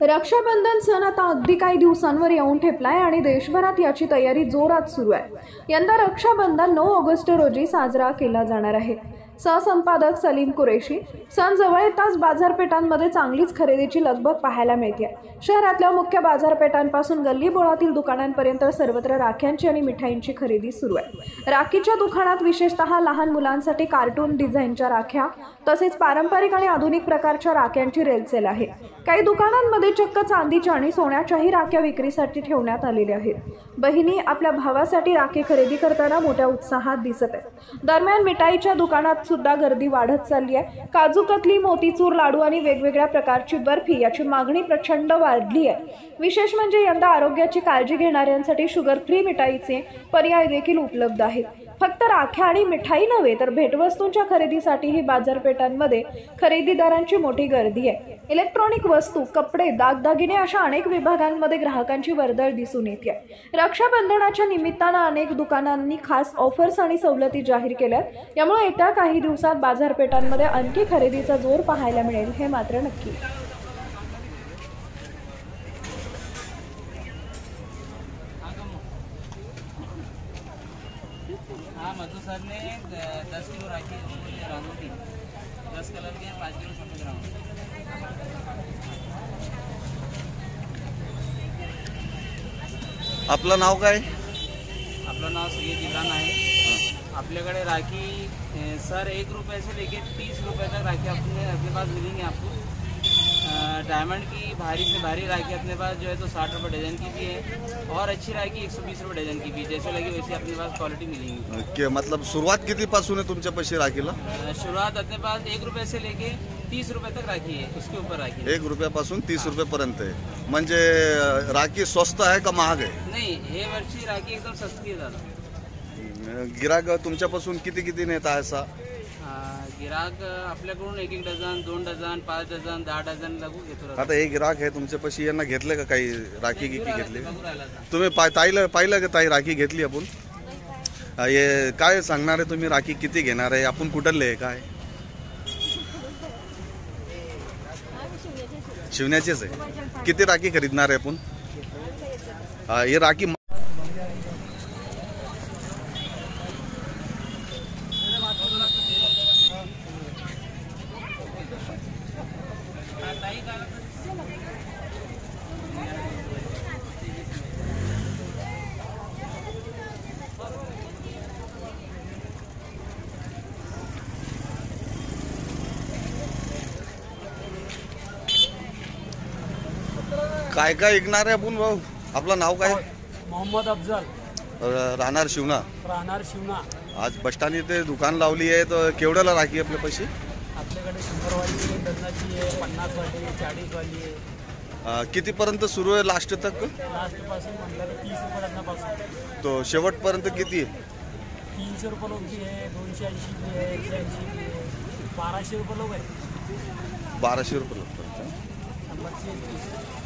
रक्षाबंधन सण आता अगदी काही दिवसांवर येऊन ठेपलाय आणि देशभरात याची तयारी जोरात सुरू आहे। यंदा रक्षाबंधन 9 ऑगस्ट रोजी साजरा केला जाणार आहे। सहसंपादक सलीम कुरेशी, सण जवळ येताच बाजारपेठांमध्ये चांगलीच खरेदीची लगबग पाहायला मिळते। शहरातल्या मुख्य बाजारपेठांपासून गल्लीबोळातील दुकानांपर्यंत सर्वत्र राख्यांची आणि मिठाईंची खरेदी सुरू आहे। राखीच्या दुकानात विशेषतः लहान मुलांसाठी कार्टून डिझाईनच्या राख्या तसेच पारंपरिक आणि आधुनिक प्रकारच्या राख्यांची रेलसेल आहे। काही दुकानांमध्ये चक्क चांदीच्या आणि सोन्याच्याही राख्या विक्रीसाठी ठेवण्यात आलेल्या आहेत। बहिणी आपल्या भावासाठी राखी खरेदी करताना मोठ्या उत्साहात दिसत आहेत। दरम्यान मिठाईच्या दुकानात सुद्धा गर्दी वाढत चालली आहे। काजू कतली, मोतीचूर लाडू आणि वेगवेगळ्या प्रकारची बर्फी याची मागणी प्रचंड वाढली आहे। विशेष म्हणजे यंदा आरोग्याची काळजी घेणाऱ्यांसाठी शुगर फ्री मिठाईचे पर्याय देखील उपलब्ध आहेत। फक्त राख्या आणि मिठाई नव्हे तर भेटवस्तूंच्या खरेदीसाठीही बाजारपेठांमध्ये खरेदीदारांची मोठी गर्दी आहे। इलेक्ट्रॉनिक वस्तू, कपडे, दागदागिने अशा अनेक विभागांमध्ये ग्राहकांची वर्दळ दिसून येते। रक्षाबंधनाच्या निमित्तानं अनेक दुकानांनी खास ऑफर्स आणि सवलती जाहीर केल्यात। यामुळे येत्या काही दिवसात बाजारपेठांमध्ये आणखी खरेदीचा जोर पाहायला मिळेल हे मात्र नक्की। हाँ, मधु सर ने 10 किलो राखी रांगोली 10 कलर के 5 किलो सफेद रांगोली। आपलं नाव काय? आपलं नाव सय्यद इम्रान आहे। आपल्याकडे राखी सर 1 रुपये से लेके 30 रुपये तक राखी अपने पास मिलेंगे आपको। डायमंड की भारी से भारी राखी अपने पास जो है तो 60 रुपये डजन की भी है और अच्छी राखी 120 रुपये डजन की भी, जैसे लगी वैसे अपने पास क्वालिटी मिलेंगी। ओके, मतलब सुरुवात किती पासून आहे तुमच्या पैसे राखीला? शुरुआत अपने पास 1 रुपये से लेके 30 रुपये तक राखी है, उसके ऊपर राखी है। 1 रुपयापासून 30 रुपयापर्यंत आहे। म्हणजे राखी स्वस्त आहे का महाग आहे? नहीं, हे वर्षी राखी एकदम सस्ती है दादा। गिराक तुमच्यापासून किती नेत आहे असा? गिराक आपल्याकडून 1-1 डझन, 2 डझन, 5 डझन, 10 डझन लागू घेतो। आता हे गिराक आहे तुमच्यापाशी, यांना घेतले का काही राखी घेतली? तुम्ही पाहिलं का ताई राखी घेतली आपण? हे काय सांगणार आहे तुम्ही, राखी किती घेणार आहे? आपण कुठले आहे काय? शिवण्याचेच आहे। किती राखी खरीदणार आहे आपण? हे राखी काय काय ऐकणार आहे आपण भाऊ? आपलं नाव काय? मोहम्मद अफजल, राहणार शिवना। राहणार शिवना। आज बस स्टँड इथे दुकान लावली आहे, तर केवढ्याला राखी आपल्या पैसे? आपल्याकडे 100 वाली डझनाची आहे, 50 वाली, 40 वाली आहे। कितीपर्यंत सुरू आहे लास्ट तक? लास्ट पासून म्हटलं तर 30 रुपये डझनापासून तो शेवटपर्यंत किती आहे? 300 रुपये लोक भी आहे, 280 भी आहे, 180 भी आहे, 1200 रुपये लोक आहे। 1200 रुपये लोक. नंबरची